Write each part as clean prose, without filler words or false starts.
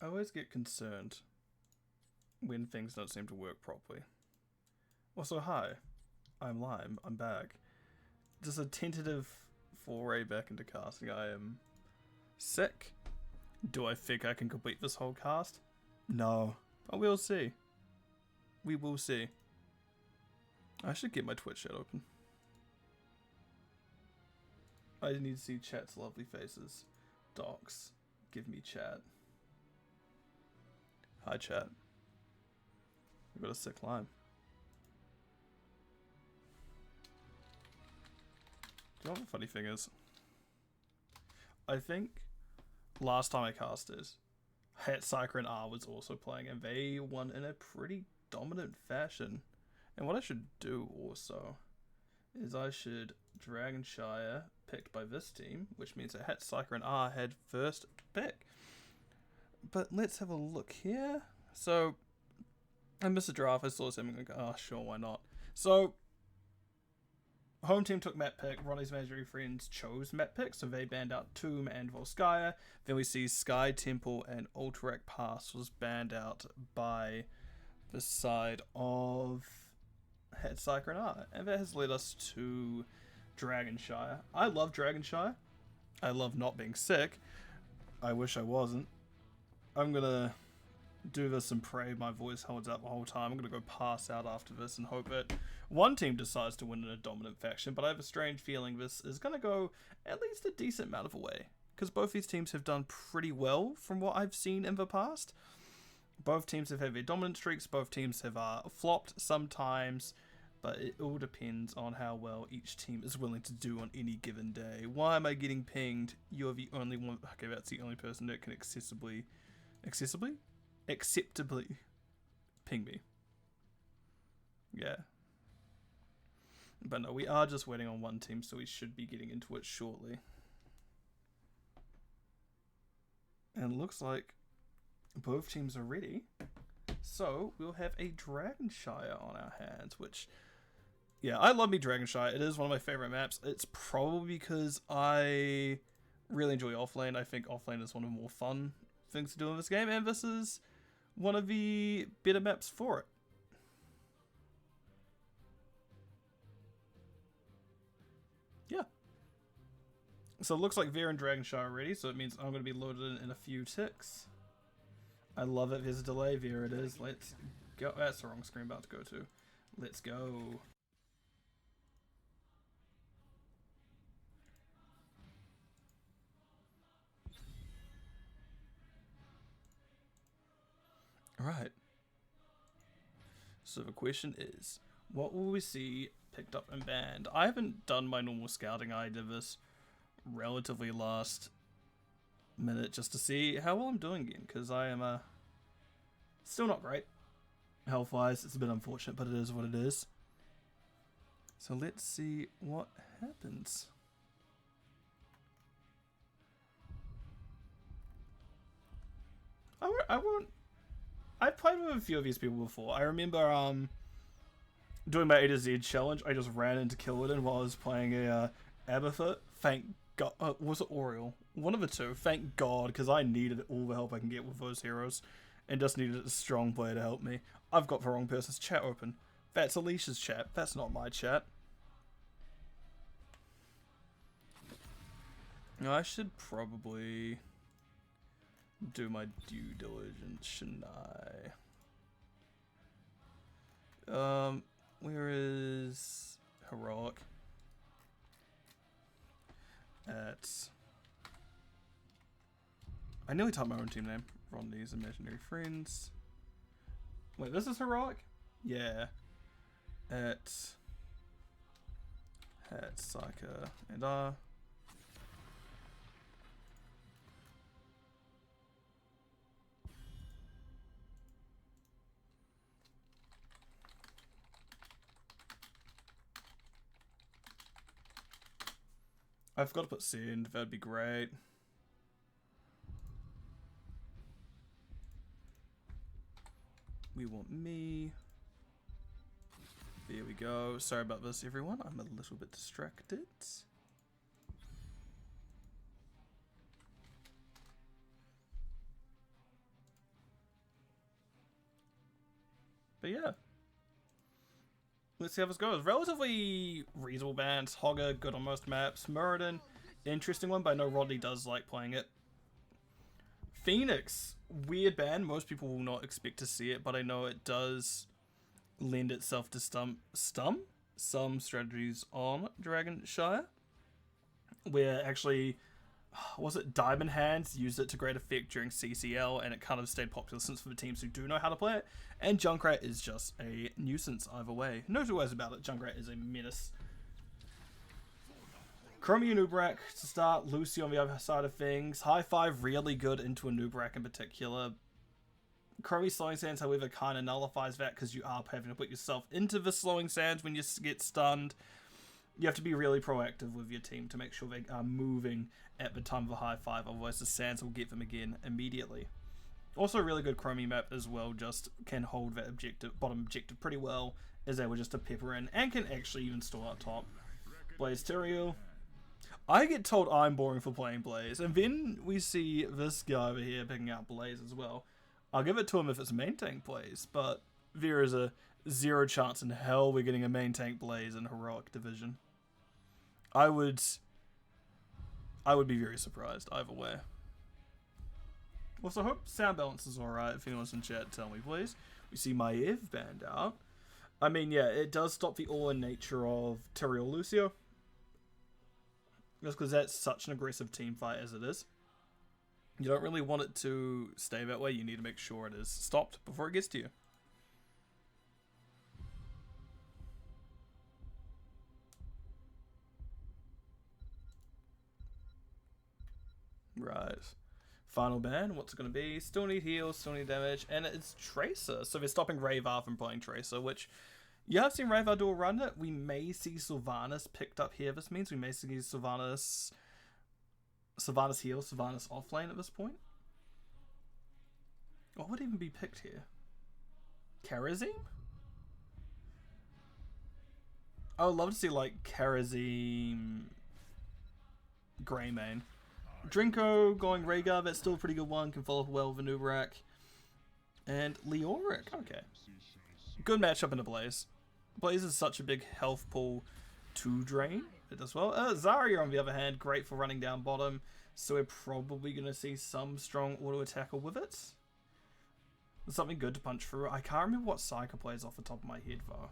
I always get concerned when things don't seem to work properly. Also, hi, I'm Lime, I'm back. Just a tentative foray back into casting. I am sick. Do I think I can complete this whole cast? No, but we'll see. We will see. I should get my Twitch chat open. I need to see chat's lovely faces. Docs, give me chat. Hi chat. We got a sick Lime. Do you know what the funny thing is? I think last time I casted, Hat Saika and R was also playing, and they won in a pretty dominant fashion. And what I should do also is I should Dragonshire picked by this team, which means that Hat Saika and R had first pick. But let's have a look here. So I missed a draft. I saw this. I'm going to go, oh, sure, why not? So home team took map pick. Rodney's imaginary friends chose map pick, so they banned out Tomb and Volskaya. Then we see Sky Temple and Alterac Pass was banned out by the side of Hat Saika and R. And that has led us to Dragonshire. I love Dragonshire. I love not being sick. I wish I wasn't. I'm gonna do this and pray my voice holds up the whole time. I'm gonna go pass out after this and hope that one team decides to win in a dominant faction, but I have a strange feeling this is gonna go at least a decent amount of a way, because both these teams have done pretty well from what I've seen in the past. Both teams have had their dominant streaks, both teams have flopped sometimes, but it all depends on how well each team is willing to do on any given day. Why am I getting pinged? You're the only one. Okay, that's the only person that can acceptably ping me. Yeah. But no, we are just waiting on one team, so we should be getting into it shortly. And it looks like both teams are ready. So we'll have a Dragonshire on our hands, which, yeah, I love me Dragonshire. It is one of my favorite maps. It's probably because I really enjoy offlane. I think offlane is one of the more fun things to do in this game, and this is one of the better maps for it. Yeah. So it looks like they're in Dragonshire already, so it means I'm going to be loaded in a few ticks. I love it. There's a delay. There it is. Let's go. That's the wrong screen I'm about to go to. Let's go. Alright. So the question is, what will we see picked up and banned? I haven't done my normal scouting. I did this relatively last minute just to see how well I'm doing again, because I am still not great health-wise. It's a bit unfortunate, but it is what it is. So let's see what happens. I've played with a few of these people before. I remember doing my A to Z challenge. I just ran into Killerton while I was playing a Abathur. Thank God. Was it Oriole? One of the two. Thank God, because I needed all the help I can get with those heroes, and just needed a strong player to help me. I've got the wrong person's chat open. That's Alicia's chat. That's not my chat. I should probably do my due diligence, shouldn't I? Where is Heroic? I nearly typed my own team name. Rodney's imaginary friends. Wait, this is Heroic? Yeah. At Hat Saika and R. I've got to put send, that'd be great. We want me. There we go. Sorry about this, everyone. I'm a little bit distracted. yeah. Let's see how this goes. Relatively reasonable bands. Hogger, good on most maps. Muradin, interesting one, but I know Rodney does like playing it. Phoenix, weird band. Most people will not expect to see it, but I know it does lend itself to some strategies on Dragonshire. Where actually, was it Diamond Hands used it to great effect during CCL, and it kind of stayed popular since for the teams who do know how to play it. And Junkrat is just a nuisance either way. No two ways about it. Junkrat is a menace. Chromie and Ubrak to start. Lucy on the other side of things. High Five really good into a Ubrak in particular. Chromie slowing sands, however, kind of nullifies that because you are having to put yourself into the slowing sands when you get stunned. You have to be really proactive with your team to make sure they are moving at the time of a high five, otherwise the sands will get them again immediately. Also a really good Chromie map as well, just can hold that bottom objective pretty well, is able just to pepper in, and can actually even store up top. Blaze Tyrael. I get told I'm boring for playing Blaze, and then we see this guy over here picking out Blaze as well. I'll give it to him if it's main tank Blaze, but there is a 0 chance in hell we're getting a main tank Blaze in Heroic Division. I would be very surprised either way. Also, hope sound balance is alright. If anyone's in chat, tell me please. We see Maev banned out. I mean, yeah, it does stop the all-in nature of Tyrael Lucio. Just because that's such an aggressive team fight as it is. You don't really want it to stay that way. You need to make sure it is stopped before it gets to you. Right. Final ban, what's it going to be? Still need heals, still need damage, and it's Tracer. So they're stopping Rayvar from playing Tracer, which you have seen Rayvar do a run it. We may see Sylvanas picked up here. This means we may see Sylvanas heal, Sylvanas offlane at this point. What would even be picked here? Karazim? I would love to see like Karazim Greymane. Drinko going Rhaegar, that's still a pretty good one. Can follow up well with Ubrak. And Leoric, okay. Good matchup in a Blaze. Blaze is such a big health pool to drain. It does well. Zarya, on the other hand, great for running down bottom. So we're probably going to see some strong auto attacker with it. Something good to punch through. I can't remember what Saika plays off the top of my head though.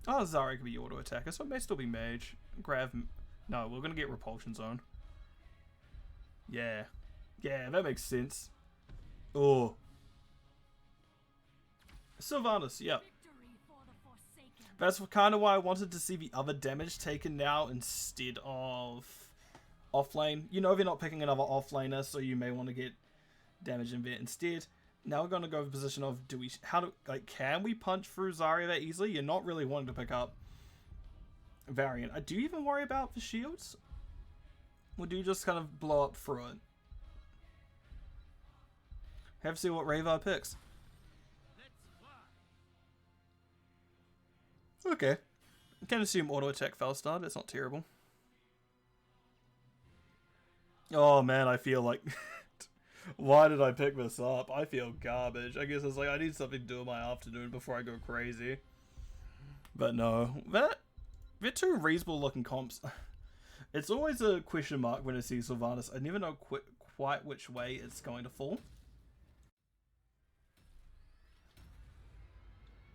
Oh, Zarya could be auto attacker, so it may still be mage. Grav. No, we're going to get Repulsion Zone. Yeah. Yeah, that makes sense. Oh. Sylvanas, yep. That's kind of why I wanted to see the other damage taken now instead of offlane. You know they're not picking another offlaner, so you may want to get damage in there instead. Now we're going to go to the position of can we punch through Zarya that easily? You're not really wanting to pick up Variant. Do you even worry about the shields? Or do you just kind of blow up through it? Have to see what Rayvar picks. Okay. I can assume auto attack fell start. It's not terrible. Oh man, I feel like... Why did I pick this up? I feel garbage. I guess it's like I need something to do in my afternoon before I go crazy. But no. They're two reasonable looking comps. It's always a question mark when I see Sylvanas. I never know quite which way it's going to fall.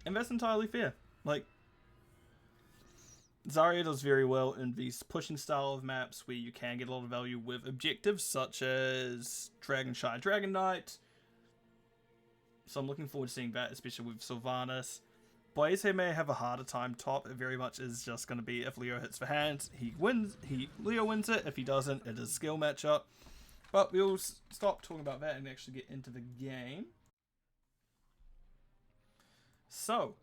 And that's entirely fair. Like, Zarya does very well in these pushing style of maps where you can get a lot of value with objectives such as Dragonshire Dragon Knight. So I'm looking forward to seeing that, especially with Sylvanas. Blaze may have a harder time top. It very much is just going to be if Leo hits for hands, he wins. Leo wins it. If he doesn't, it is a skill matchup. But we'll stop talking about that and actually get into the game. So,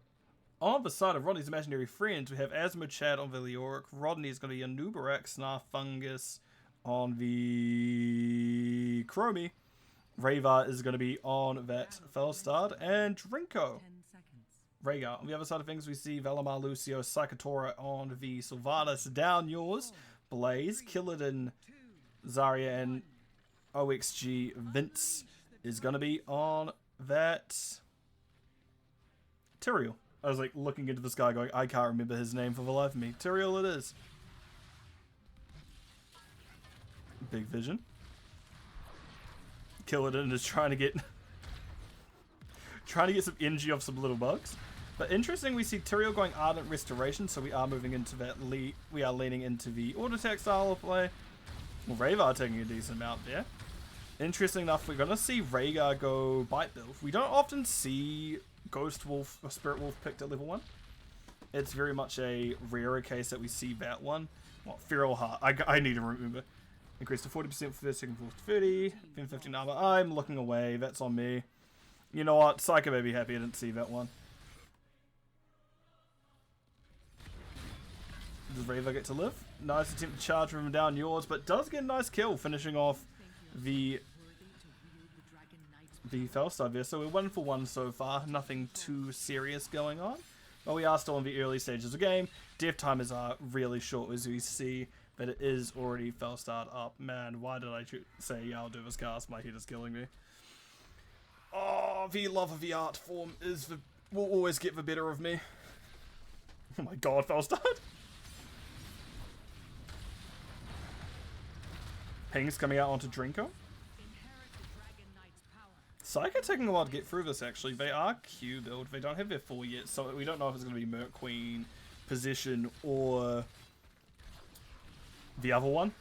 on the side of Rodney's imaginary friends, we have Asmo Chad on the Leoric. Rodney is going to be a Nubarak Snar Fungus on the Chromie. Rayvar is going to be on that Felstard. And Drinko. Rhaegar. On the other side of things, we see Valimar, Lucio, Psychotora on the Sylvanas. Down yours. Blaze, Killadin, Zarya, and OXG Vince is going to be on that Tyrael. I was like looking into this guy going, I can't remember his name for the life of me. Tyrael it is. Big vision. Killadin is trying to get some energy off some little bugs. But interesting, we see Tyrael going Ardent Restoration, so we are moving into that we are leaning into the auto attack style of play. Well, Rhaegar taking a decent amount there. Interesting enough, we're gonna see Rhaegar go Bite build. We don't often see Ghost Wolf or Spirit Wolf picked at level 1. It's very much a rarer case that we see that one. Well, Feral Heart. I need to remember. Increase to 40% for first, second, fourth, 30. Then 15 armor. I'm looking away. That's on me. You know what? Saika may be happy I didn't see that one. Does Rhaegar get to live? Nice attempt to charge from down yours, but does get a nice kill, finishing off the Felstar there. So we're 1 for 1 so far. Nothing too serious going on. But we are still in the early stages of the game. Death timers are really short, as we see that it is already Felstar up. Man, why did I say, yeah, I'll do this cast? My head is killing me. Oh, the love of the art form will always get the better of me. Oh my god, Felstar. Ping's coming out onto Drinko. Saika taking a while to get through this, actually. They are Q build. They don't have their 4 yet, so we don't know if it's going to be Merc Queen position or the other one.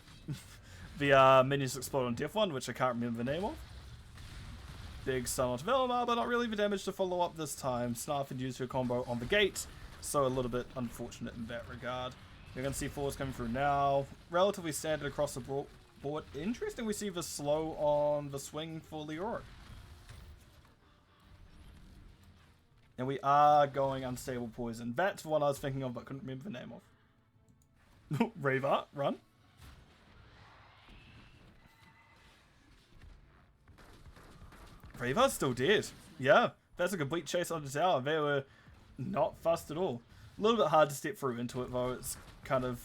The Minions Explode on Death one, which I can't remember the name of. Big stun onto Velomar, but not really the damage to follow up this time. Snarf induced her combo on the gate, so a little bit unfortunate in that regard. You're going to see fours coming through now. Relatively standard across the board. Interesting, we see the slow on the swing for Leoric. And we are going Unstable Poison. That's what I was thinking of, but couldn't remember the name of. Rhaegar, run. Rhaegar's still dead. Yeah, that's a complete chase on the tower. They were not fussed at all. A little bit hard to step through into it, though. It's kind of...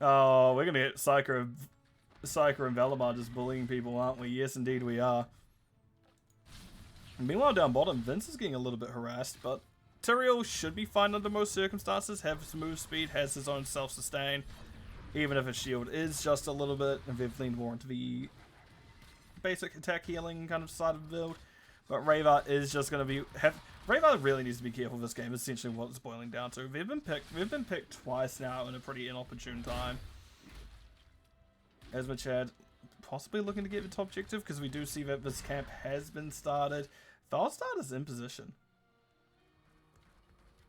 Oh, we're going to get Saika and Valimar just bullying people, aren't we? Yes, indeed we are. Meanwhile, down bottom, Vince is getting a little bit harassed, but Tyrael should be fine under most circumstances. Has his move speed, has his own self-sustain, even if his shield is just a little bit, and they've leaned more into the basic attack healing kind of side of the build. But Rhaegar is just going to be... Rhaegar really needs to be careful this game, is essentially what it's boiling down to. We've been picked twice now in a pretty inopportune time. As Chad possibly looking to get the top objective, because we do see that this camp has been started. Felstar is in position.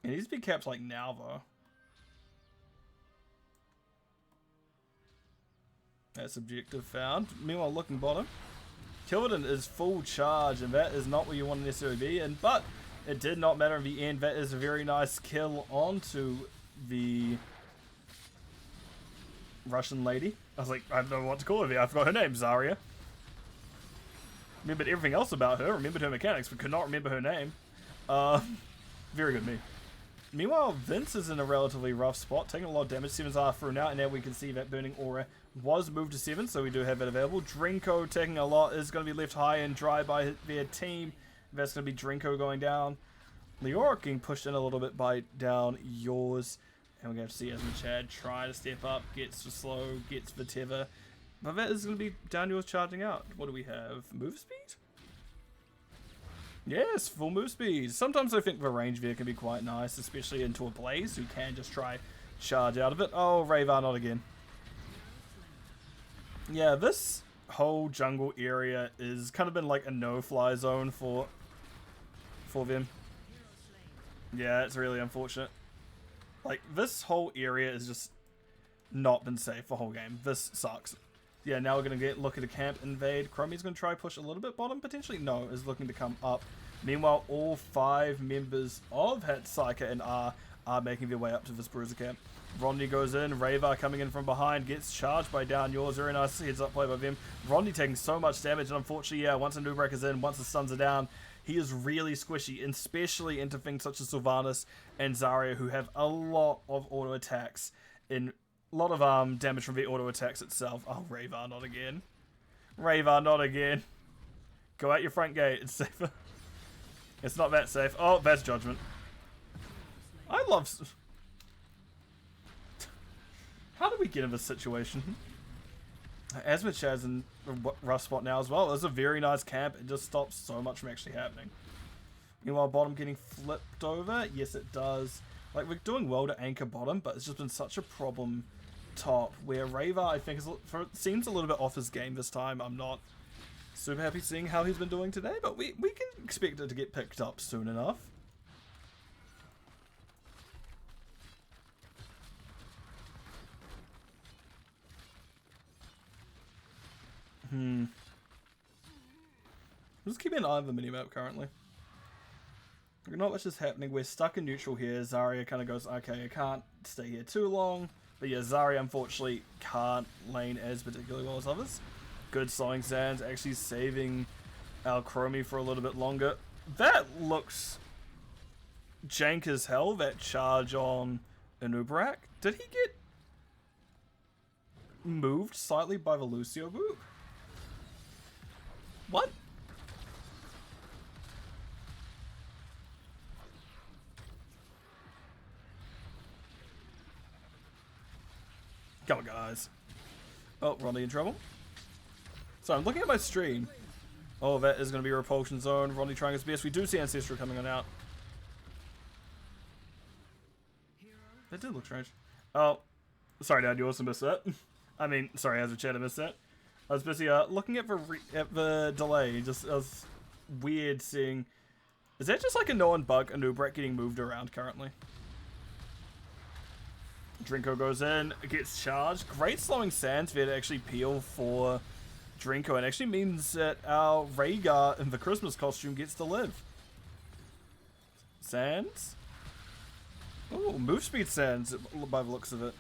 It needs to be kept like now, though. That's objective found. Meanwhile, looking bottom. Kilden is full charge, and that is not where you want to necessarily be in, but it did not matter in the end. That is a very nice kill onto the Russian lady. I was like, I don't know what to call her there. I forgot her name, Zarya. Remembered everything else about her, remembered her mechanics, but could not remember her name. Very good me. Meanwhile, Vince is in a relatively rough spot, taking a lot of damage. 7s are through now, and now we can see that Burning Aura was moved to 7, so we do have it available. Drinko taking a lot, is going to be left high and dry by their team. That's going to be Drinko going down. Leoric getting pushed in a little bit by down yours. And we're going to see Chad try to step up, gets the slow, gets the tether. But that is going to be down yours charging out. What do we have? Move speed? Yes, full move speed. Sometimes I think the range there can be quite nice, especially into a Blaze who can just try charge out of it. Oh, Rhaegar, not again. Yeah, this whole jungle area is kind of been like a no-fly zone for them. Yeah, it's really unfortunate. Like, this whole area has just not been safe the whole game. This sucks. Yeah, now we're going to look at a camp invade. Chromie's going to try push a little bit bottom, potentially. No, is looking to come up. Meanwhile, all 5 members of Hat Saika and R are making their way up to this bruiser camp. Rodney goes in. Rhaegar coming in from behind. Gets charged by down yours. Very nice heads up play by them. Rodney taking so much damage. And unfortunately, yeah, once a new breaker's in, once the stuns are down, he is really squishy, especially into things such as Sylvanas and Zarya, who have a lot of auto attacks and a lot of damage from the auto attacks itself. Oh, Rhaegar, not again. Rhaegar, not again. Go out your front gate. It's safer. It's not that safe. Oh, that's judgment. I love... How did we get in this situation? Asmachad's in a rough spot now as well. It's a very nice camp. It just stops so much from actually happening. Meanwhile, bottom getting flipped over. Yes, it does. Like, we're doing well to anchor bottom, but it's just been such a problem top, where Raver, I think, seems a little bit off his game this time. I'm not super happy seeing how he's been doing today, but we can expect it to get picked up soon enough. Just keeping an eye on the minimap currently. Not much is happening. We're stuck in neutral here. Zarya kind of goes, okay, I can't stay here too long. But yeah, Zarya unfortunately can't lane as particularly well as others. Good slowing sands, actually saving our Chromie for a little bit longer. That looks jank as hell, that charge on Anub'arak. Did he get moved slightly by the Lucio boop? What? Come on, guys. Oh, Rodney in trouble. So I'm looking at my stream. Oh, that is going to be a repulsion zone. Rodney trying his best. We do see Ancestral coming on out. That did look strange. Oh, sorry, Dad. You also missed that. I mean, sorry, as a chat, I missed that. I was busy looking at the delay. Just it was weird seeing. Is that just like a known bug? Anub'arak getting moved around currently. Drinko goes in, gets charged. Great slowing sands there to actually peel for Drinko, and actually means that our Rhaegar in the Christmas costume gets to live. Sands? Oh, move speed sands by the looks of it.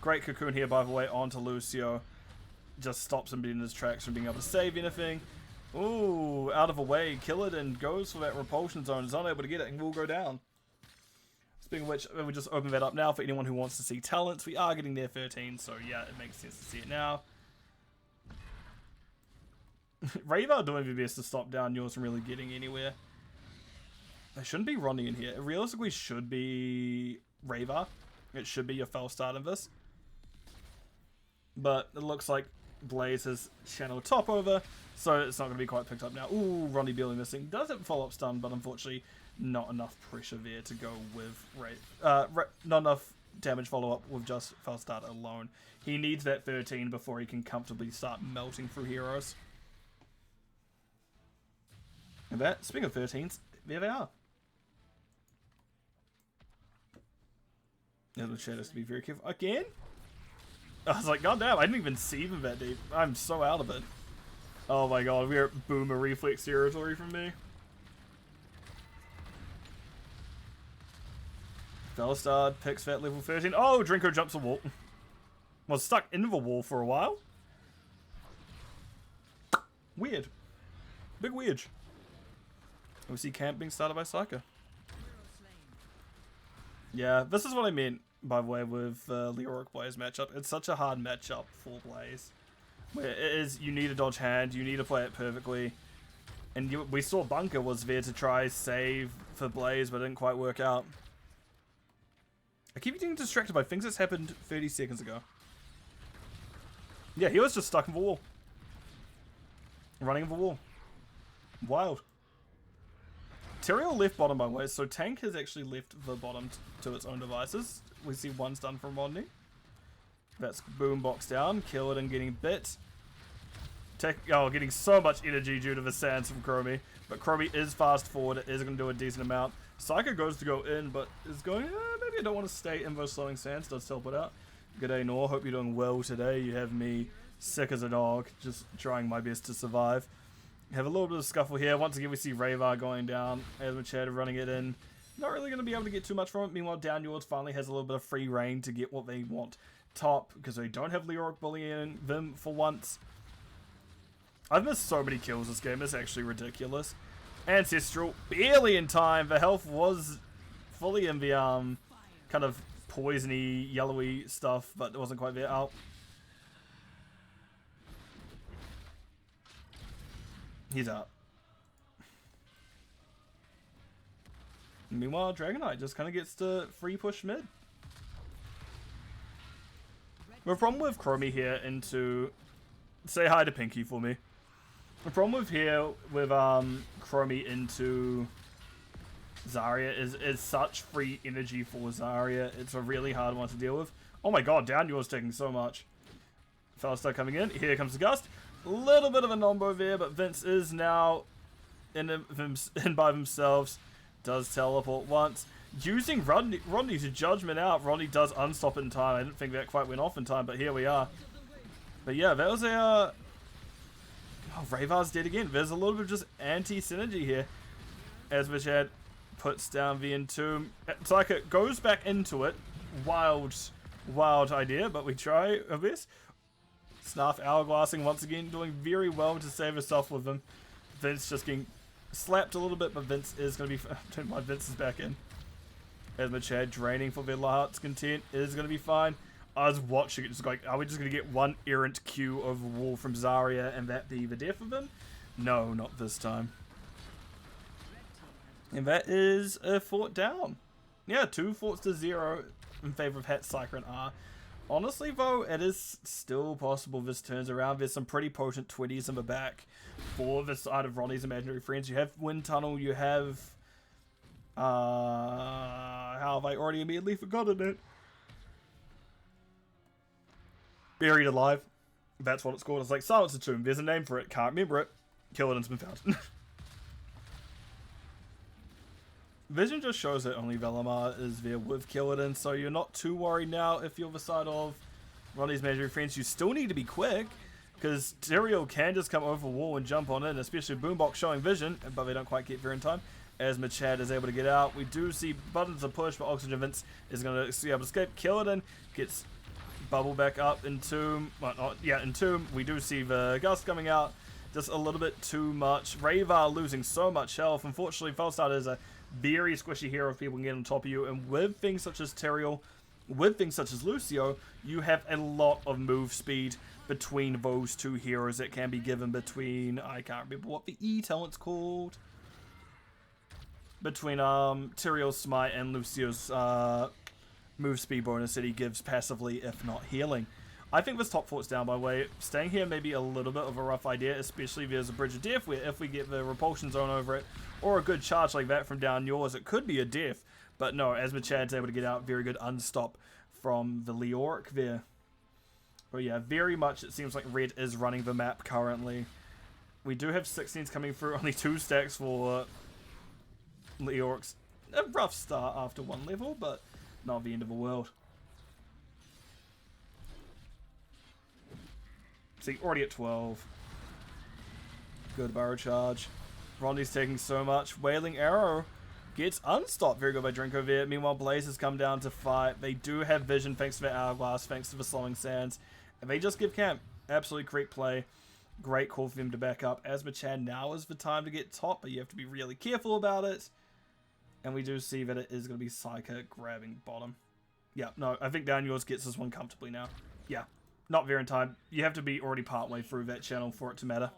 Great cocoon here, by the way, onto Lucio. Just stops him in his tracks from being able to save anything. Ooh, out of the way. Killidan goes for that repulsion zone. Is unable to get it and will go down. Speaking of which, we'll just open that up now for anyone who wants to see talents. We are getting there 13, so yeah, it makes sense to see it now. Raver doing their best to stop down yours from really getting anywhere. There shouldn't be Rodney in here. It realistically should be Raver. It should be your false start of this. But it looks like Blaze has channeled top over, so it's not going to be quite picked up now. Ooh, Rodney barely missing. Does have follow-up stun, but unfortunately not enough pressure there to go with not enough damage follow-up with just false start alone. He needs that 13 before he can comfortably start melting through heroes. And that, speaking of 13s, there they are. Now the chat has to be very careful. Again? I was like, god damn, I didn't even see them that deep. I'm so out of it. Oh my god, we're at boomer reflex territory from me. Felstad picks that level 13. Oh, Drinko jumps a wall. Was stuck into the wall for a while. Weird. Big weird. We see camp being started by Saika. Yeah, this is what I meant, by the way, with Leoric Blaze matchup. It's such a hard matchup for Blaze. Where it is, you need a dodge hand, you need to play it perfectly. And we saw Bunker was there to try save for Blaze, but it didn't quite work out. I keep getting distracted by things that's happened 30 seconds ago. Yeah, he was just stuck in the wall. Running in the wall. Wild. Tyrael left bottom by the way, so Tank has actually left the bottom to its own devices. We see one stun from Rodney. That's boombox down. Killidan getting bit. Getting so much energy due to the sands from Chromie. But Chromie is fast forward. It is going to do a decent amount. Saika goes to go in, but is going, maybe I don't want to stay in those slowing sands. Does teleport out. Good day, Nor. Hope you're doing well today. You have me sick as a dog. Just trying my best to survive. Have a little bit of scuffle here. Once again, we see Ravar going down. Asmachad running it in. Not really going to be able to get too much from it. Meanwhile, Down Yours finally has a little bit of free reign to get what they want. Top, because they don't have Leoric bullying them for once. I've missed so many kills this game. It's actually ridiculous. Ancestral, barely in time. The health was fully in the kind of poisony, yellowy stuff, but it wasn't quite there. Oh. He's out. Meanwhile, Dragonite just kind of gets to free push mid. The problem with Chromie here into... Say hi to Pinky for me. The problem with here with Chromie into Zarya is such free energy for Zarya. It's a really hard one to deal with. Oh my god, down yours taking so much. Fellow coming in. Here comes the Gust. A little bit of a nombo there, but Vince is now in by themselves. Does teleport once. Using Rodney to judgment out. Rodney does unstop in time. I didn't think that quite went off in time, but here we are. But yeah, that was a... Oh, Rayvar's dead again. There's a little bit of just anti-synergy here. As Vichad puts down the Entomb. Saika goes back into it. Wild idea, but we try a bit. Snarf hourglassing once again, doing very well to save herself with them. Vince just getting slapped a little bit, but Vince is going to be... My Vince is back in. As Machad draining for their heart's content is going to be fine. I was watching it just like, are we just going to get one errant Q of wall from Zarya and that be the death of him? No, not this time. And that is a fort down. Yeah, 2 forts to 0 in favor of Hat Saika and R. Honestly, though, it is still possible this turns around. There's some pretty potent 20s in the back for the side of Rodney's imaginary friends. You have Wind Tunnel, you have... how have I already immediately forgotten it? Buried Alive. That's what it's called. It's like Silence the Tomb. There's a name for it. Can't remember it. Killidan's been found. Vision just shows that only Velamar is there with Killidan, so you're not too worried now if you're the side of Rodney's imaginary friends. You still need to be quick, because Tyrael can just come over the wall and jump on in, especially Boombox showing Vision, but they don't quite get there in time. As Machad is able to get out, we do see buttons to push, but Oxygen Vince is going to be able to escape. Killidan gets bubble back up. Entomb, well, not, yeah, Entomb. We do see the Gust coming out, just a little bit too much. Rayvar losing so much health. Unfortunately, Falstad is a very squishy hero if people can get on top of you, and with things such as Tyrael, with things such as Lucio, you have a lot of move speed between those two heroes that can be given between, I can't remember what the E talent's called, between Tyrael's Smite and Lucio's move speed bonus that he gives passively, if not healing. I think this top fort's down, by the way. Staying here may be a little bit of a rough idea, especially if there's a Bridge of Death, where if we get the repulsion zone over it, or a good charge like that from down yours, it could be a death. But no, as Machad's able to get out, very good unstop from the Leoric there. But yeah, very much it seems like Red is running the map currently. We do have 16s coming through, only 2 stacks for Leoric's. A rough start after 1 level, but not the end of the world. See, already at 12. Good barrow charge. Rodney's taking so much. Wailing Arrow gets unstopped. Very good by Drinko there. Meanwhile, Blaze has come down to fight. They do have vision thanks to their Hourglass, thanks to the Slowing Sands. And they just give camp. Absolutely correct play. Great call for them to back up. As Machad, now is the time to get top, but you have to be really careful about it. And we do see that it is going to be Saika grabbing bottom. Yeah, no, I think down yours gets this one comfortably now. Yeah. Not very in time. You have to be already partway through that channel for it to matter.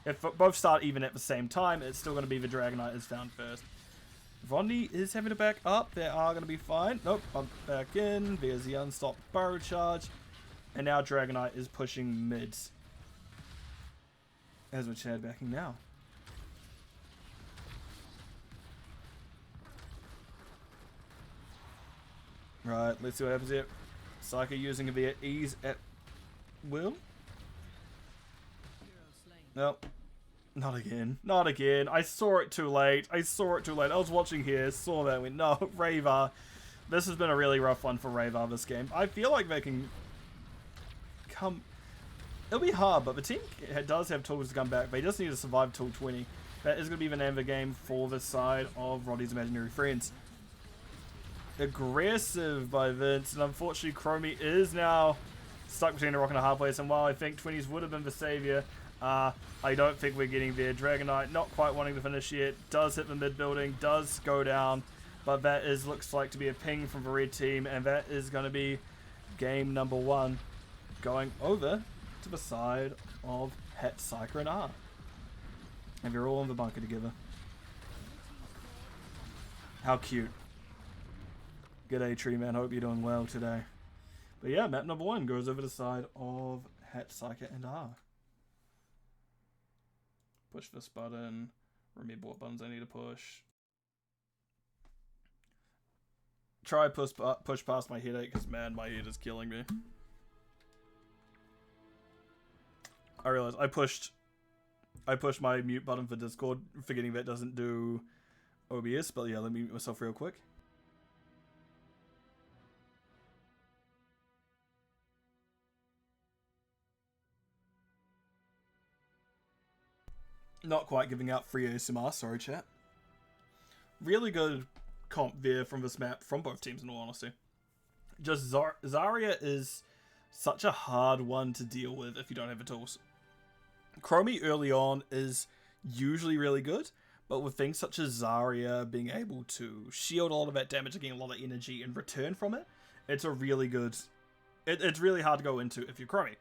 If both start even at the same time, it's still going to be the Dragonite is found first. Rodney is having to back up. They are going to be fine. Nope, bump back in. There's the unstopped burrow charge. And now Dragonite is pushing mids. As we're Chad backing now. Right, let's see what happens here. Saika using their ease at will. Nope. Not again. Not again. I saw it too late. I was watching here, saw that, went, no, Rayvar. This has been a really rough one for Rayvar this game. I feel like they can come... It'll be hard, but the team does have tools to come back. They just need to survive till 20. That is going to be the name of the game for the side of Roddy's imaginary friends. Aggressive by Vince, and unfortunately Chromie is now stuck between a rock and a hard place, and while I think 20s would have been the savior, I don't think we're getting there. Dragonite not quite wanting to finish yet, does hit the mid building, does go down, but that is looks like to be a ping from the red team, and that is going to be game number 1 going over to the side of Hat Saika and R. And they're all in the bunker together. How cute. G'day, Tree Man. Hope you're doing well today. But yeah, map number 1 goes over the side of Hat Saika and R. Push this button. Remember what buttons I need to push. Try push past my headache, because man, my head is killing me. I realized I pushed my mute button for Discord, forgetting that doesn't do OBS, but yeah, let me mute myself real quick. Not quite giving out free ASMR, sorry chat. Really good comp there from this map, from both teams in all honesty. Just Zarya is such a hard one to deal with if you don't have the tools. Chromie early on is usually really good, but with things such as Zarya being able to shield a lot of that damage and getting a lot of energy in return from it, it's a really good... It's really hard to go into if you're Chromie.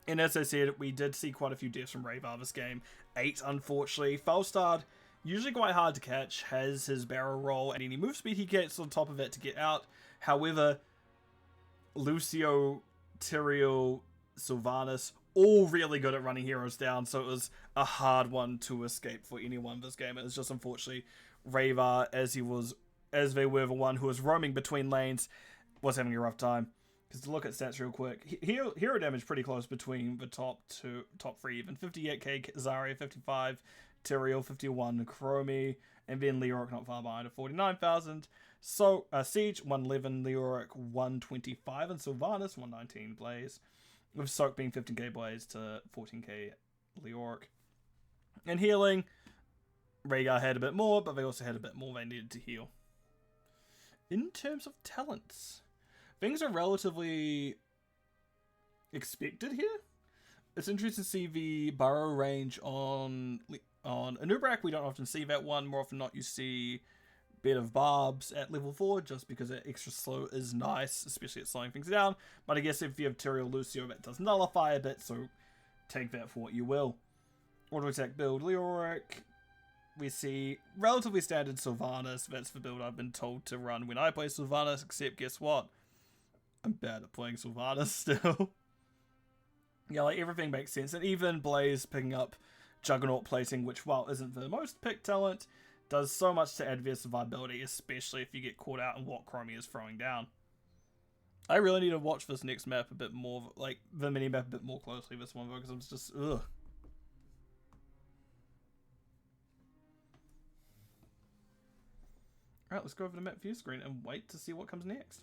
And as I said, we did see quite a few deaths from Rayvar this game. 8, unfortunately. Falstad, usually quite hard to catch, has his barrel roll, and any move speed he gets on top of it to get out. However, Lucio, Tyrael, Sylvanas, all really good at running heroes down, so it was a hard one to escape for anyone this game. It was just, unfortunately, Rayvar, as they were the one who was roaming between lanes, was having a rough time. Because to look at stats real quick, hero damage pretty close between the top 3 even. 58k Zarya, 55, Tyrael, 51, Chromie, and then Leoric not far behind at 49,000. So, Siege, 111, Leoric, 125, and Sylvanas, 119 Blaze. With Soak being 15k Blaze to 14k Leoric. And healing, Rhaegar had a bit more, but they also had a bit more they needed to heal. In terms of talents... things are relatively expected here. It's interesting to see the burrow range on Anubrak. We don't often see that one. More often not, you see a bit of Barbs at level 4, just because that extra slow is nice, especially at slowing things down. But I guess if you have Tyrael Lucio, that does nullify a bit, so take that for what you will. Auto attack build Leoric. We see relatively standard Sylvanas. That's the build I've been told to run when I play Sylvanas, except guess what? I'm bad at playing Sylvanas still. Yeah, like everything makes sense. And even Blaze picking up Juggernaut plating, which while isn't the most picked talent, does so much to add their survivability, especially if you get caught out in what Chromie is throwing down. I really need to watch this next map a bit more, like the mini map a bit more closely this one, because I'm just, ugh. Alright, let's go over the map view screen and wait to see what comes next.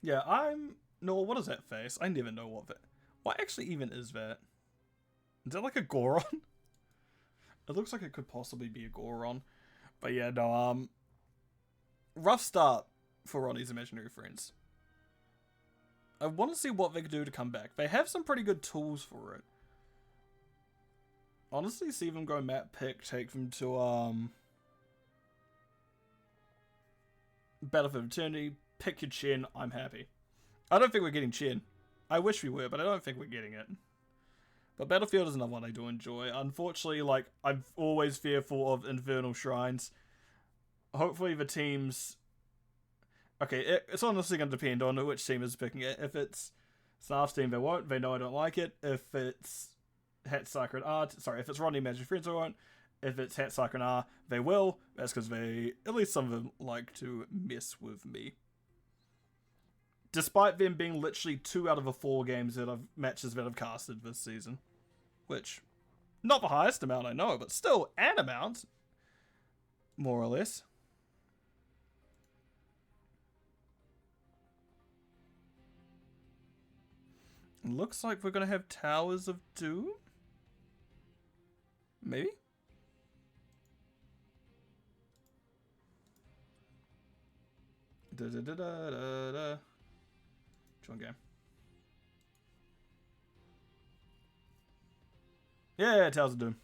Yeah, no, what is that face? I never know what actually even is that? Is that like a Goron? It looks like it could possibly be a Goron. But yeah, no, rough start for Rodney's imaginary friends. I want to see what they could do to come back. They have some pretty good tools for it. Honestly, see them go map pick, take them to, Battlefield Eternity, pick your Chen, I'm happy. I don't think we're getting Chen. I wish we were, but I don't think we're getting it. But Battlefield is another one I do enjoy. Unfortunately, like, I'm always fearful of Infernal Shrines. Hopefully the teams... Okay, it's honestly going to depend on which team is picking it. If it's Snarf's team, they won't. They know I don't like it. If it's Hat Saika and R... Sorry, if it's Rodney Magic Friends, I won't. If it's Hat Saika and R, they will. That's because they... At least some of them like to mess with me. Despite them being literally 2 out of the 4 matches that I've casted this season. Which, not the highest amount I know, but still an amount. More or less. Looks like we're going to have Towers of Doom? Maybe? Da-da-da-da-da-da. One game. Yeah, Towers of Doom.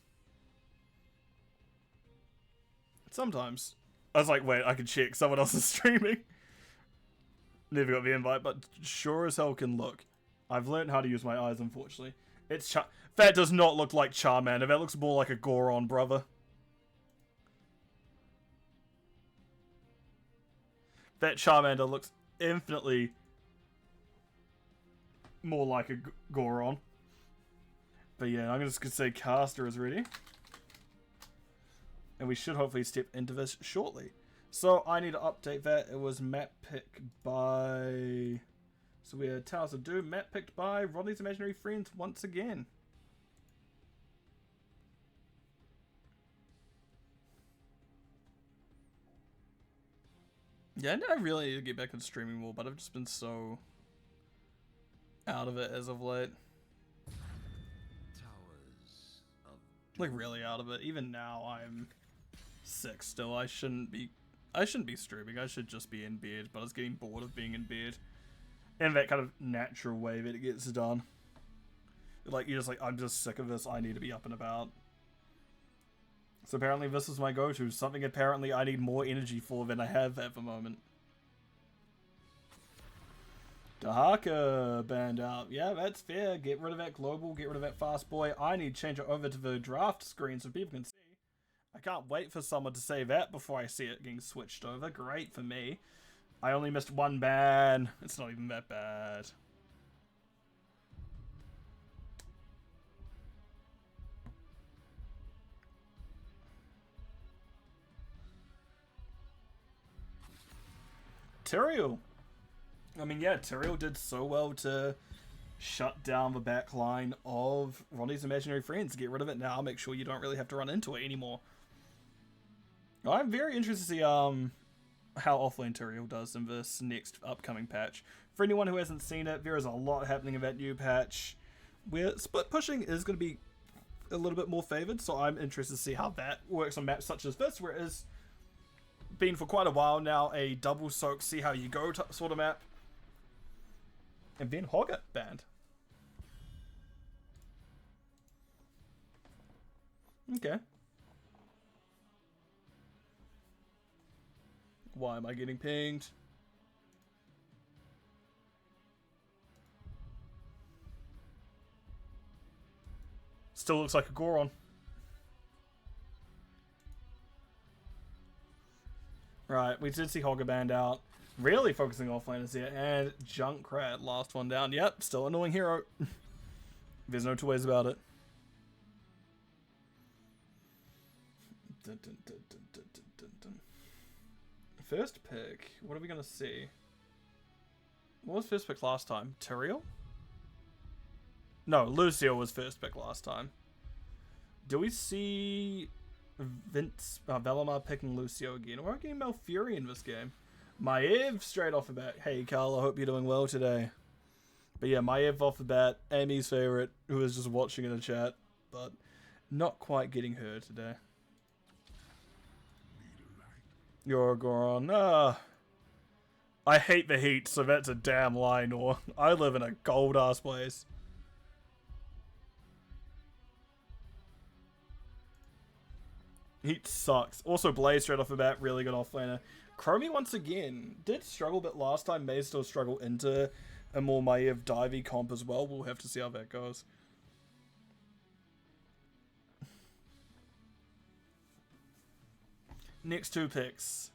Sometimes. I was like, wait, I can check. Someone else is streaming. Never got the invite, but sure as hell can look. I've learned how to use my eyes, unfortunately. That does not look like Charmander. That looks more like a Goron, brother. That Charmander looks infinitely more like a Goron. But yeah, I'm just going to say caster is ready. And we should hopefully step into this shortly. So I need to update that. It was map picked by... So we had Towers of Doom, map picked by Rodney's Imaginary Friends once again. Yeah, I really need to get back into streaming more, but I've just been so out of it as of late. Like really out of it. Even now I'm sick still. I shouldn't be streaming. I should just be in bed, but I was getting bored of being in bed. In that kind of natural way that it gets done. Like you're just like, I'm just sick of this, I need to be up and about. So apparently this is my go-to, something apparently I need more energy for than I have at the moment. Dahaka banned out. Yeah, that's fair. Get rid of that global, get rid of that fast boy. I need to change it over to the draft screen so people can see. I can't wait for someone to say that before I see it getting switched over. Great for me. I only missed one ban. It's not even that bad. Tyrael. I mean, yeah, Tyrael did so well to shut down the back line of Rodney's Imaginary Friends. Get rid of it now. Make sure you don't really have to run into it anymore. I'm very interested to see how offlane Tyrael does in this next upcoming patch. For anyone who hasn't seen it, there is a lot happening in that new patch where split pushing is going to be a little bit more favored, so I'm interested to see how that works on maps such as this, where it has been for quite a while now a double soak, see how you go sort of map. And then Hogget banned. Okay. Why am I getting pinged? Still looks like a Goron. Right, we did see Hogger banned out. Really focusing offlaners here. And Junkrat, last one down. Yep, still annoying hero. There's no two ways about it. First pick. What are we going to see? What was first pick last time? Tyrael? No, Lucio was first pick last time. Do we see Velamar picking Lucio again? We're getting Malfurion this game. Maev straight off the bat. Hey Carl, I hope you're doing well today. But yeah, Maev off the bat. Amy's favorite, who was just watching in the chat, but not quite getting her today. You're a Goron. I hate the heat, so that's a damn lie, Nor. I live in a gold ass place. Heat sucks. Also, Blaze straight off the bat, really good offlaner. Chromie once again did struggle a bit last time. May still struggle into a more Maev divey comp as well. We'll have to see how that goes. Next two picks.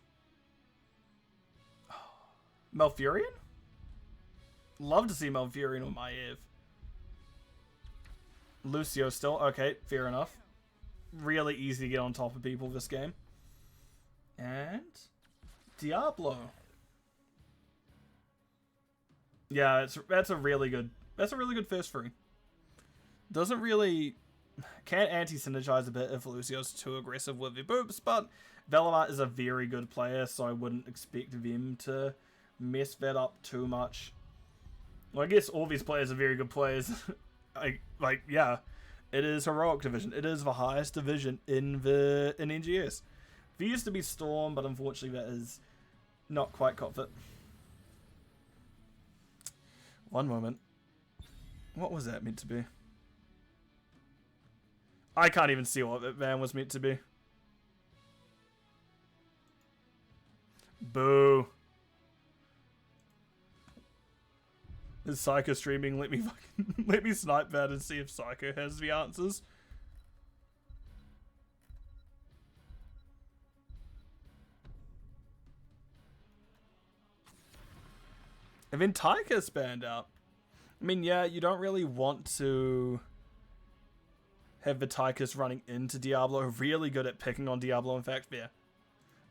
Malfurion? Love to see Malfurion with Maev. Lucio still. Okay, fair enough. Really easy to get on top of people this game. And Diablo. Yeah, that's a really good first free. Doesn't really can anti-synergize a bit if Lucio's too aggressive with the boobs, but Velamar is a very good player, so I wouldn't expect them to mess that up too much. Well, I guess all these players are very good players. Yeah, it is Heroic Division. It is the highest division in NGS. There used to be Storm, but unfortunately that is not quite Copfit. One moment. What was that meant to be? I can't even see what that van was meant to be. Boo. Is Psycho streaming? Let me snipe that and see if Psycho has the answers. And then Taika's banned out. I mean, yeah, you don't really want to have Vitikus running into Diablo. Really good at picking on Diablo, in fact. There.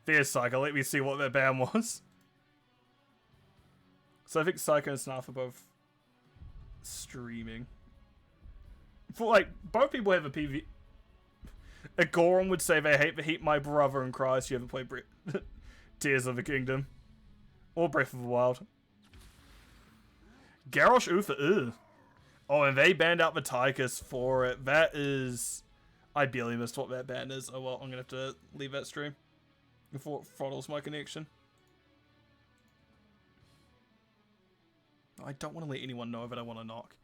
There's Saika. Let me see what that ban was. So I think Saika and Snarf are both streaming. For, like, both people have a PV. A Goron would say they hate the heat, my brother in Christ. You haven't played Tears of the Kingdom. Or Breath of the Wild. Garrosh Uther, ew. Oh, and they banned out Vitikus for it. That is... I barely missed what that ban is. Oh well, I'm going to have to leave that stream before it throttles my connection. I don't want to let anyone know that I want to knock.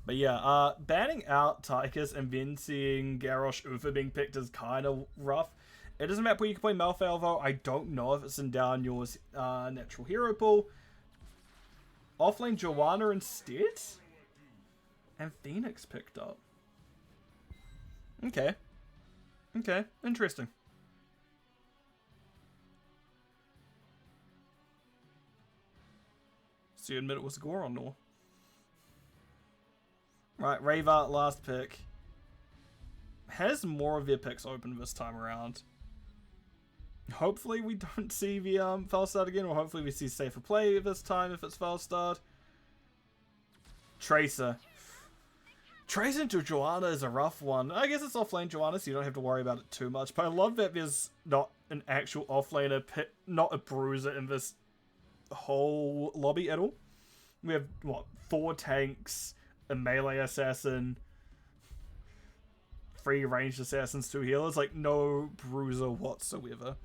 But yeah, banning out Tychus and then seeing Garrosh Uther being picked is kind of rough. It doesn't matter where you can play Malthael though. I don't know if it's in down your natural hero pool. Offlane Joanna instead? And Phoenix picked up. Okay. Okay, interesting. So you admit it was Goron, or? Right, Rayvar, last pick. Has more of their picks open this time around. Hopefully we don't see the Falstad again, or hopefully we see safer play this time if it's Falstad. Tracer. Tracer into Joanna is a rough one. I guess it's offlane Joanna, so you don't have to worry about it too much. But I love that there's not an actual offlaner, not a bruiser in this whole lobby at all. We have, what, 4 tanks, a melee assassin, 3 ranged assassins, 2 healers. Like, no bruiser whatsoever.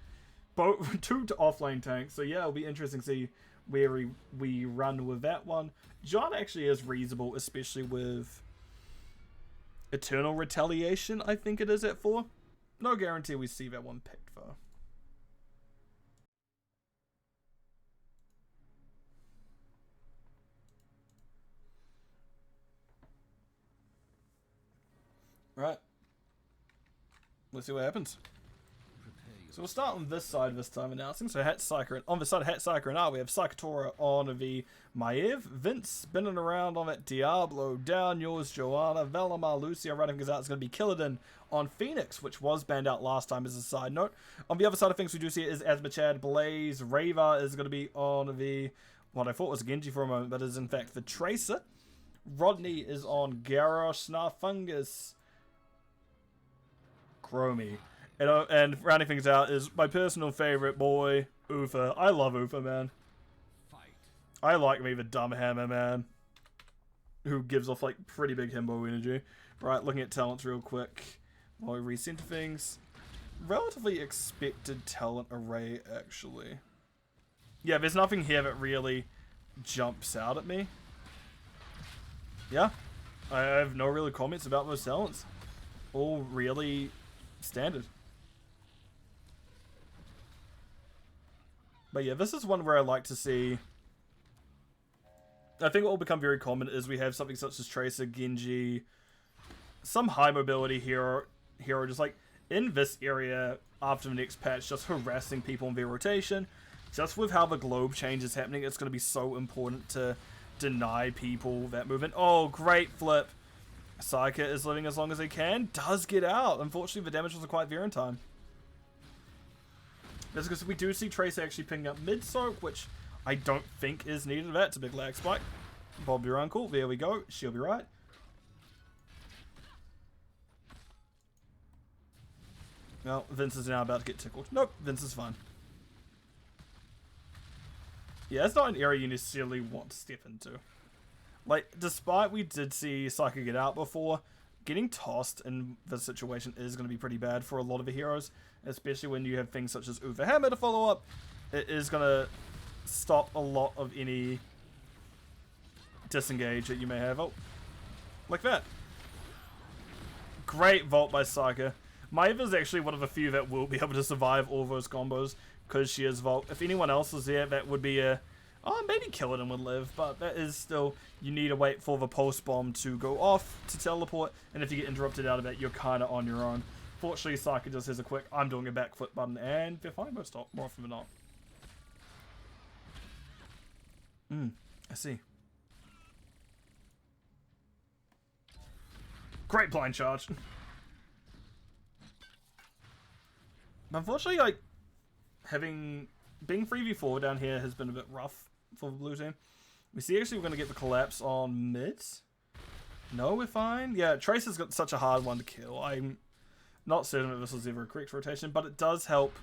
Both 2 to offlane tanks. So yeah, it'll be interesting to see where we run with that one. John actually is reasonable, especially with Eternal Retaliation, I think it is at 4. No guarantee we see that one picked though. Right. Let's see what happens. So we'll start on this side this time announcing. So Hat Saika, and on the side of Hat Saika and R, we have Saikatora on the Maev, Vince spinning around on that Diablo, down yours Joanna, Valimar, Lucia, running things out. It's going to be Killidan on Phoenix, which was banned out last time as a side note. On the other side of things, we do see it is Asmachad, Blaze, Rayvar is going to be on the, what I thought was Genji for a moment, but is in fact the Tracer. Rodney is on Garrosh, Snarfungus, Chromie. And rounding things out is my personal favorite boy, Uther. I love Uther, man. I like me the dumb hammer, man. Who gives off, like, pretty big himbo energy. Right, looking at talents real quick while we recenter things. Relatively expected talent array, actually. Yeah, there's nothing here that really jumps out at me. Yeah, I have no really comments about those talents. All really standard. But yeah, this is one where I like to see... I think what will become very common is we have something such as Tracer, Genji, some high mobility hero just like in this area after the next patch, just harassing people in their rotation. Just with how the globe change is happening, it's going to be so important to deny people that movement. Oh, great flip. Saika is living as long as he can. Does get out. Unfortunately, the damage wasn't quite there in time. That's because we do see Tracer actually picking up mid-soak, which I don't think is needed. That's a big lag spike. Bob your uncle. There we go. She'll be right. Well, Vince is now about to get tickled. Nope, Vince is fine. Yeah, it's not an area you necessarily want to step into. Like, despite we did see Saika get out before, getting tossed in this situation is going to be pretty bad for a lot of the heroes, especially when you have things such as Uther Hammer to follow up. It is going to stop a lot of any disengage that you may have. Oh, like that. Great vault by Saika. Maeva is actually one of the few that will be able to survive all those combos because she is vault. If anyone else was there, that would be a... Oh, maybe Killidan would live, but that is still... You need to wait for the pulse bomb to go off to teleport, and if you get interrupted out of that, you're kind of on your own. Fortunately, Saika just has a quick, I'm doing a backflip button, and they're fine most more often than not. I see. Great blind charge. Unfortunately, like, being 3v4 down here has been a bit rough for the blue team. We see actually we're going to get the collapse on mid. No, we're fine. Yeah, Tracer's got such a hard one to kill. I'm not certain that this was ever a correct rotation, but it does help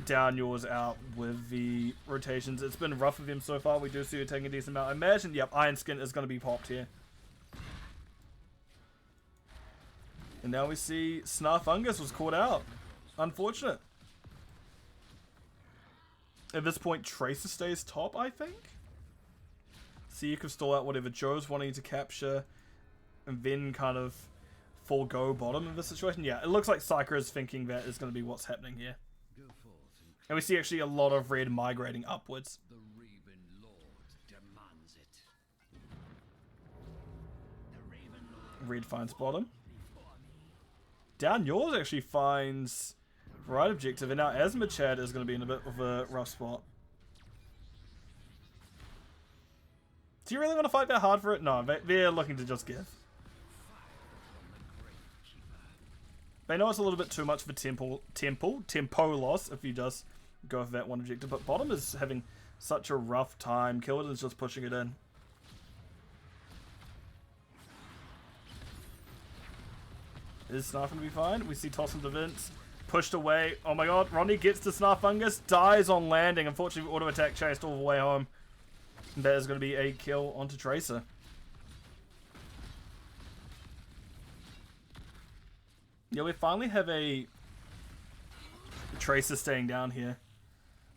down yours out with the rotations. It's been rough with him so far. We do see it taking a decent amount. I imagine, yep, Iron Skin is going to be popped here. And now we see Snarfungus was caught out. Unfortunate. At this point, Tracer stays top, I think. So you can stall out whatever Joe's wanting to capture and then kind of forego bottom of the situation. Yeah, it looks like Saika is thinking that is going to be what's happening here. And we see actually a lot of red migrating upwards. The Raven Lord demands it. The Raven Lord Red finds bottom. Down yours actually finds right objective, and now Asmachad is going to be in a bit of a rough spot. Do you really want to fight that hard for it? No, they're looking to just give. They know it's a little bit too much of a tempo loss if you just go for that one objective, but bottom is having such a rough time. Killer's just pushing it in. Is Snarf going to be fine? We see Toss into Vince. Pushed away. Oh my god. Rodney gets to Snarfungus. Dies on landing. Unfortunately, auto attack chased all the way home. And that is going to be a kill onto Tracer. Yeah, we finally have a Tracer staying down here.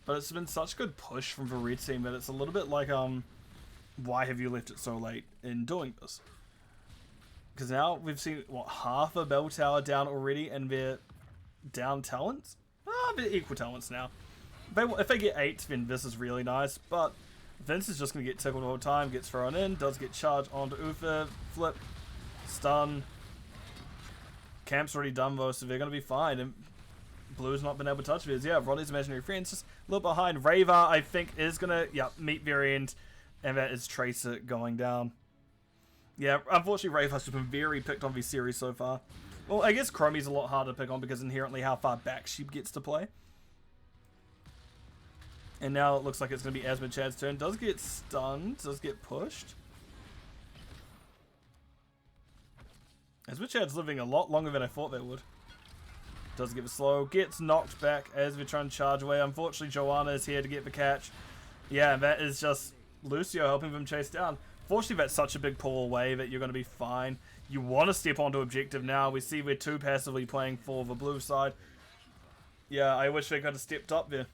But it's been such a good push from the red team that it's a little bit like, why have you left it so late in doing this? Because now we've seen, what, half a bell tower down already, and they're down talents? Ah, they're equal talents now. If they get 8, then this is really nice, but Vince is just going to get tickled all the time, gets thrown in, does get charged onto Uther, flip, stun. Camp's already done though, so they're going to be fine, and Blue's not been able to touch theirs. Yeah, Rodney's imaginary friends just a little behind. Raver, I think, is going to, meet their end, and that is Tracer going down. Yeah, unfortunately, Raver has been very picked on this series so far. Well, I guess Chromie's a lot harder to pick on because inherently how far back she gets to play. And now it looks like it's going to be Asmachad's turn. Does get stunned, does get pushed. Asmachad's living a lot longer than I thought they would. Does get the slow, gets knocked back as we're trying to charge away. Unfortunately, Joanna is here to get the catch. Yeah, that is just Lucio helping them chase down. Fortunately, that's such a big pull away that you're going to be fine. You want to step onto objective now. We see we're too passively playing for the blue side. Yeah, I wish they could have stepped up there.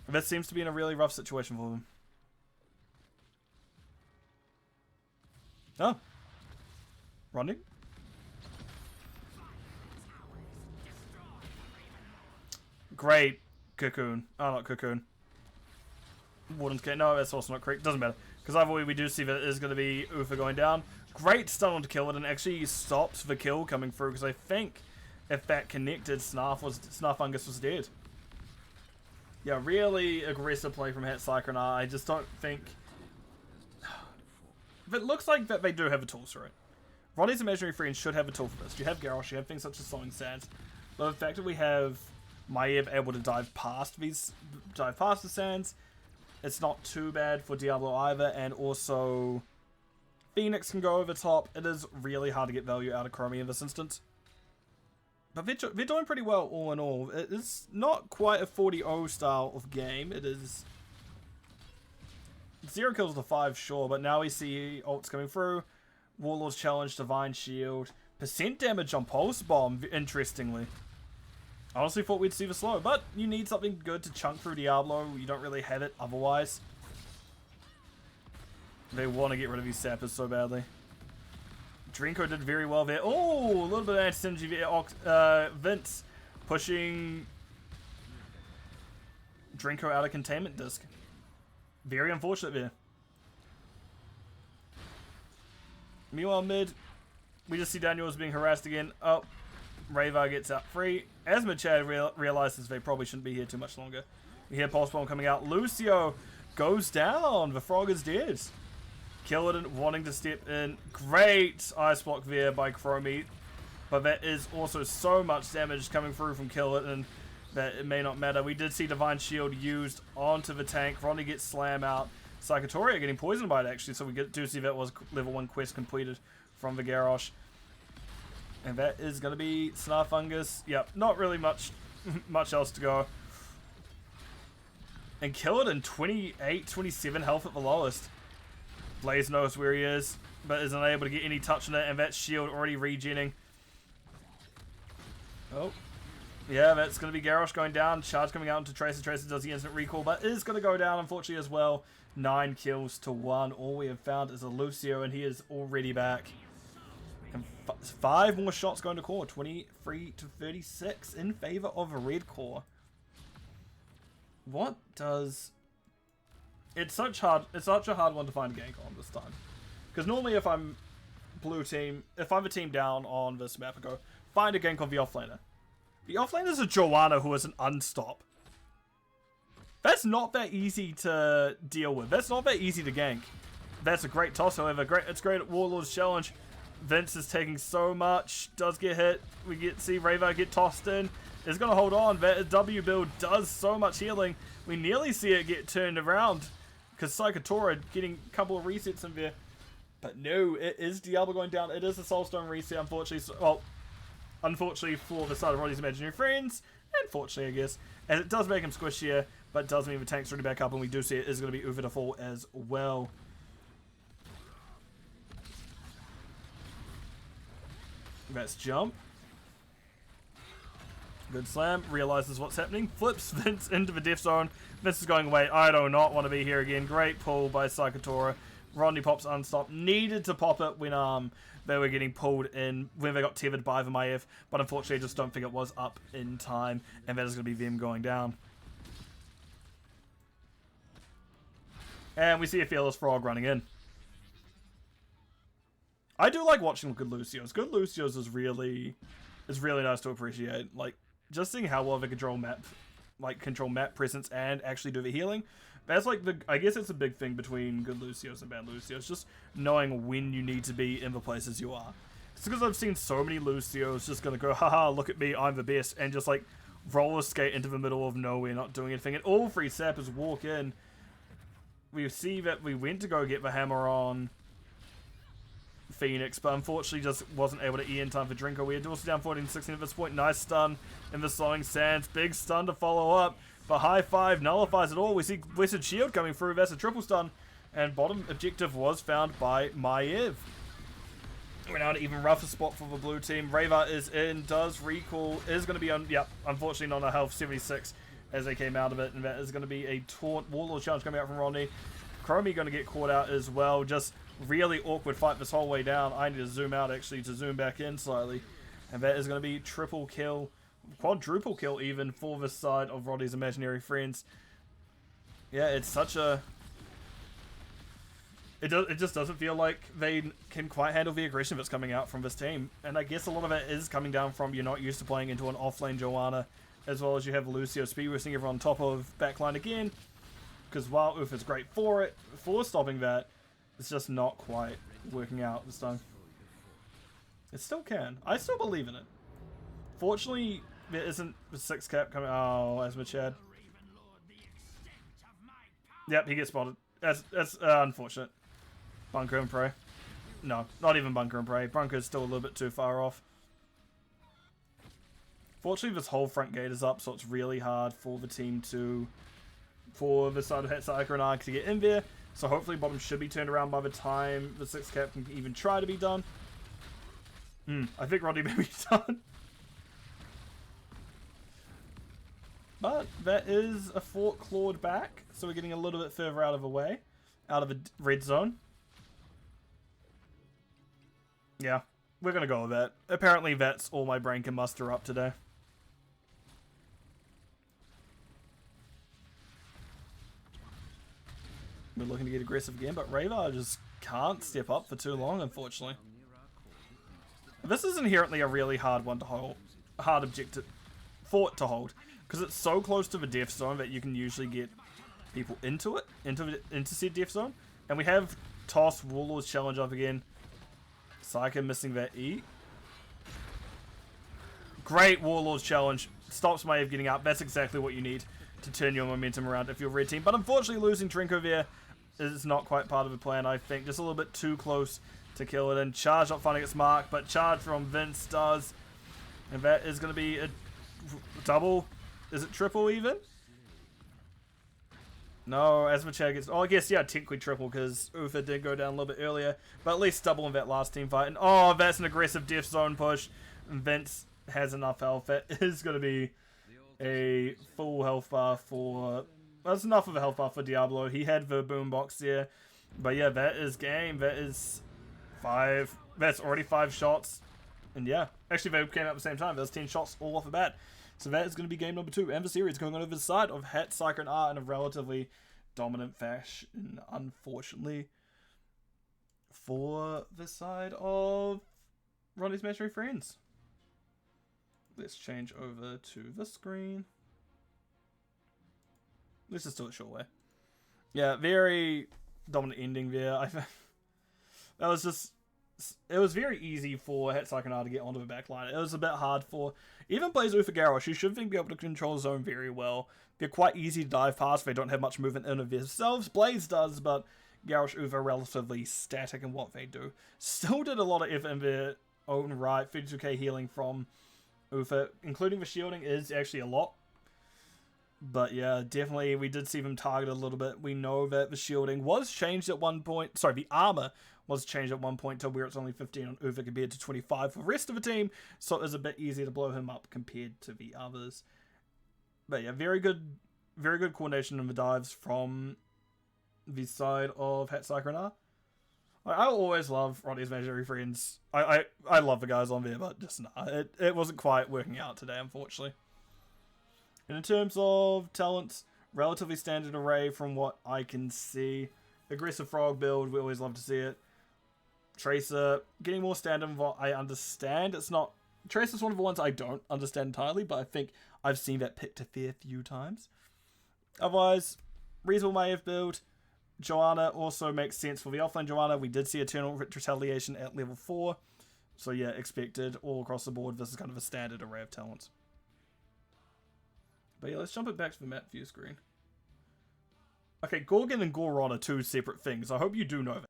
That seems to be in a really rough situation for them. Oh. Rodney? Great. Cocoon. Oh, not Cocoon. Warden's Gate. No, that's also not correct. Doesn't matter. Because either way, we do see that it is going to be Uther going down. Great stun on to kill it, and actually stopped the kill coming through, because I think if that connected, Snarfungus was dead. Yeah, really aggressive play from Hat Saika and R. I just don't think... But it looks like that they do have a tool for it. Rodney's imaginary friend should have a tool for this. You have Garrosh, you have things such as Slowing Sands. But the fact that we have Maiev able to dive past the sands, it's not too bad for Diablo either, and also Phoenix can go over top. It is really hard to get value out of Chromie in this instance. But they're doing pretty well all in all. It is not quite a 40-0 style of game. It is 0 kills to 5, sure, but now we see ults coming through. Warlord's Challenge, Divine Shield, percent damage on Pulse Bomb, interestingly. I honestly thought we'd see the slow, but you need something good to chunk through Diablo. You don't really have it otherwise. They want to get rid of these sappers so badly. Drinko did very well there. Oh, a little bit of anti-synergy there. Vince pushing Drinko out of containment disc. Very unfortunate there. Meanwhile, mid, we just see Daniels being harassed again. Oh, Ravar gets out free. Asmachad realizes they probably shouldn't be here too much longer. We hear Pulse Bomb coming out. Lucio goes down. The frog is dead. Killerton wanting to step in. Great ice block there by Chromie. But that is also so much damage coming through from Killerton that it may not matter. We did see Divine Shield used onto the tank. Rodney gets slam out. Saikatoria getting poisoned by it actually. So we do see that was level 1 quest completed from the Garrosh. And that is going to be Snarfungus. Yep, not really much else to go. And Killerton 28, 27 health at the lowest. Blaze knows where he is, but is unable to get any touch on it, and that shield already regenning. Oh. Yeah, that's going to be Garrosh going down. Charge coming out into Tracer. Tracer does the instant recall, but is going to go down, unfortunately, as well. 9 kills to 1. All we have found is a Lucio, and he is already back. And 5 more shots going to core. 23 to 36 in favor of a red core. What does... It's such a hard one to find a gank on this time. Because normally if I'm blue team, if I'm a team down on this map, I go, find a gank on the offlaner. The offlaner is a Joanna who is an unstop. That's not that easy to deal with. That's not that easy to gank. That's a great toss, however. It's great at Warlord's Challenge. Vince is taking so much. Does get hit. We see Rava get tossed in. Is going to hold on. That W build does so much healing. We nearly see it get turned around. Because Saikatoria getting a couple of resets in there. But no, it is Diablo going down. It is a Soulstone reset, unfortunately. Well, unfortunately for the side of Rodney's Imaginary Friends. And fortunately, I guess. As it does make him squishier. But does mean the tank's already back up. And we do see it is going to be over to fall as well. Let's jump. Good slam. Realizes what's happening. Flips Vince into the death zone. Vince is going away. I do not want to be here again. Great pull by Saikatoria. Rodney pops unstop. Needed to pop it when they were getting pulled in, when they got tethered by the Maiev. But unfortunately, I just don't think it was up in time. And that is going to be them going down. And we see a Fearless Frog running in. I do like watching good Lucios. Good Lucios is really nice to appreciate. Like, just seeing how well they control map presence and actually do the healing. That's like I guess it's a big thing between good Lucios and bad Lucios. Just knowing when you need to be in the places you are. It's because I've seen so many Lucios just gonna go, haha, look at me, I'm the best, and just like roller skate into the middle of nowhere, not doing anything. And all 3 sappers walk in. We see that we went to go get the hammer on Phoenix, but unfortunately just wasn't able to E in time for Drinker. We are also down 14-16 at this point. Nice stun in the Slowing Sands. Big stun to follow up. The high 5 nullifies it all. We see Blessed Shield coming through. That's a triple stun. And bottom objective was found by Maiev. We're now at an even rougher spot for the blue team. Rava is in, does recall, is going to be on, yep, unfortunately not on a health 76 as they came out of it. And that is going to be a taunt Warlord challenge coming out from Rodney. Chromie going to get caught out as well. Just really awkward fight this whole way down. I need to zoom out actually to zoom back in slightly. And that is going to be triple kill, quadruple kill even for this side of Rodney's Imaginary Friends. Yeah, it's such a... It just doesn't feel like they can quite handle the aggression that's coming out from this team. And I guess a lot of it is coming down from you're not used to playing into an offlane Joanna, as well as you have Lucio speed boosting everyone on top of backline again. Because while Oof is great for stopping that, it's just not quite working out this time. It still can. I still believe in it. Fortunately, there isn't the 6 cap coming. Oh, Asmachad. Yep, he gets spotted. That's unfortunate. Bunker and pray. No, not even bunker and pray. Bunker's still a little bit too far off. Fortunately, this whole front gate is up, so it's really hard for the team to... for the side of Hat Saika and R to get in there. So hopefully bottom should be turned around by the time the 6 cap can even try to be done. I think Rodney may be done. But that is a fort clawed back. So we're getting a little bit further out of the way. Out of the red zone. Yeah, we're going to go with that. Apparently that's all my brain can muster up today. We're looking to get aggressive again, but Rava just can't step up for too long, unfortunately. This is inherently a really hard one to hold. Hard objective. Fort to hold. Because it's so close to the death zone that you can usually get people into it, into said death zone. And we have tossed Warlord's challenge up again. Saika missing that E. Great Warlord's challenge. Stops Maeve getting up. That's exactly what you need to turn your momentum around if you're red team. But unfortunately losing Trinko there is not quite part of the plan, I think. Just a little bit too close to kill it. And Charge not finding its mark, but Charge from Vince does. And that is going to be a double. Is it triple even? No, as Machado gets... Oh, I guess, yeah, technically triple because Uther did go down a little bit earlier. But at least double in that last team fight. And oh, that's an aggressive death zone push. And Vince has enough health. That is going to be a full health bar for... That's enough of a health bar for Diablo. He had the boombox there. But yeah, that is game. That is 5... That's already 5 shots. And yeah, actually they came out at the same time. There's 10 shots all off the bat. So that is going to be game number 2. And the series going on over the side of Hat Saika and R in a relatively dominant fashion, unfortunately, for the side of Rodney's Imaginary Friends. Let's change over to the screen. Let's just do it short way. Yeah, very dominant ending there. That was just... It was very easy for Hat Saika and R to get onto the back line. It was a bit hard for even players Uther Garrosh, who should be able to control zone very well. They're quite easy to dive past. They don't have much movement in of themselves. Blaze does, but Garrosh Uther are relatively static in what they do. Still did a lot of effort in their own right. 32k healing from Uther, including the shielding, is actually a lot. But yeah, definitely we did see them target a little bit. We know that the shielding was changed at one point. Sorry, the armor was changed at one point to where it's only 15 on Uther compared to 25 for the rest of the team. So it was a bit easier to blow him up compared to the others. But yeah, very good coordination in the dives from the side of Hat Saika and R. I always love Rodney's Imaginary Friends. I love the guys on there, but just nah, it wasn't quite working out today, unfortunately. And in terms of talents, relatively standard array from what I can see. Aggressive frog build, we always love to see it. Tracer, getting more standard than what I understand. It's not... Tracer's one of the ones I don't understand entirely, but I think I've seen that picked a fair few times. Otherwise, reasonable Maeve build. Joanna also makes sense for the offlane Joanna. We did see Eternal Retaliation at level 4. So yeah, expected all across the board. This is kind of a standard array of talents. But yeah, let's jump it back to the map view screen. Okay, Gorgon and Goron are 2 separate things. I hope you do know that.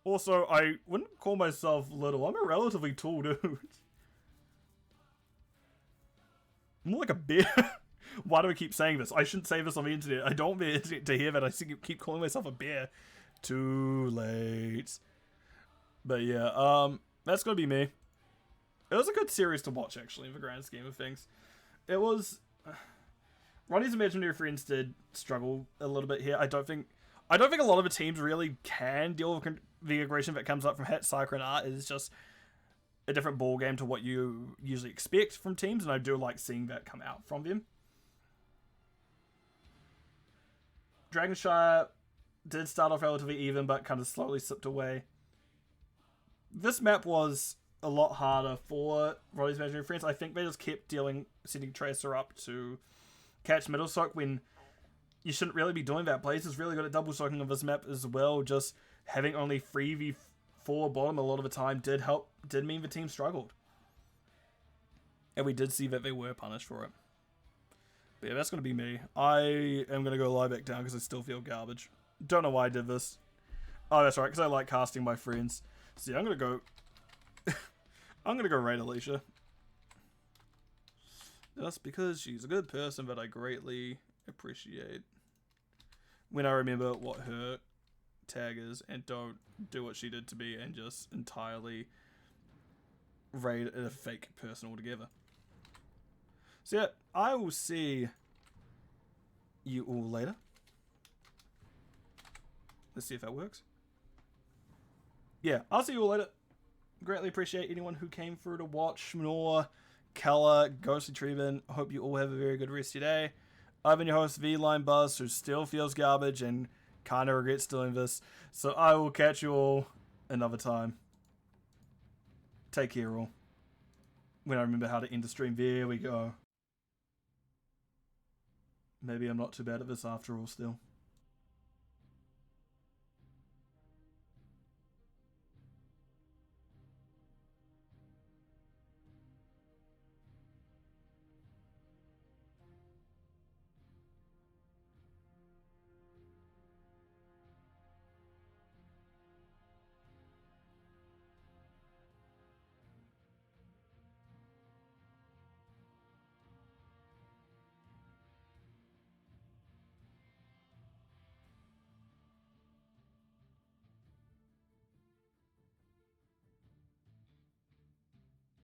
Also, I wouldn't call myself little. I'm a relatively tall dude. I'm more like a bear. Why do I keep saying this? I shouldn't say this on the internet. I don't want the internet to hear that. I keep calling myself a bear. Too late. But yeah, that's gonna be me. It was a good series to watch, actually, in the grand scheme of things. It was... Rodney's Imaginary Friends did struggle a little bit here. I don't think a lot of the teams really can deal with the aggression that comes up from Hat Saika and R. Is just a different ball game to what you usually expect from teams, and I do like seeing that come out from them. Dragonshire did start off relatively even, but kind of slowly slipped away. This map was a lot harder for Rodney's Imaginary Friends. I think they just kept setting Tracer up to catch middle soak when you shouldn't really be doing that. Blaze is really good at double soaking on this map as well. Just having only 3v4 bottom a lot of the time did mean the team struggled. And we did see that they were punished for it. But yeah, that's going to be me. I am going to go lie back down because I still feel garbage. Don't know why I did this. Oh, that's right, because I like casting my friends. So yeah, I'm going to go... I'm going to go raid Alicia. Just because she's a good person that I greatly appreciate. When I remember what her tag is and don't do what she did to me and just entirely raid a fake person altogether. So yeah, I will see you all later. Let's see if that works. Yeah, I'll see you all later. Greatly appreciate anyone who came through to watch. Schnorr, Keller, Ghostly Treven. I hope you all have a very good rest of your day. I've been your host, V-Line Buzz, who still feels garbage and kind of regrets doing this. So I will catch you all another time. Take care, all. When I remember how to end the stream, there we go. maybe I'm not too bad at this after all still.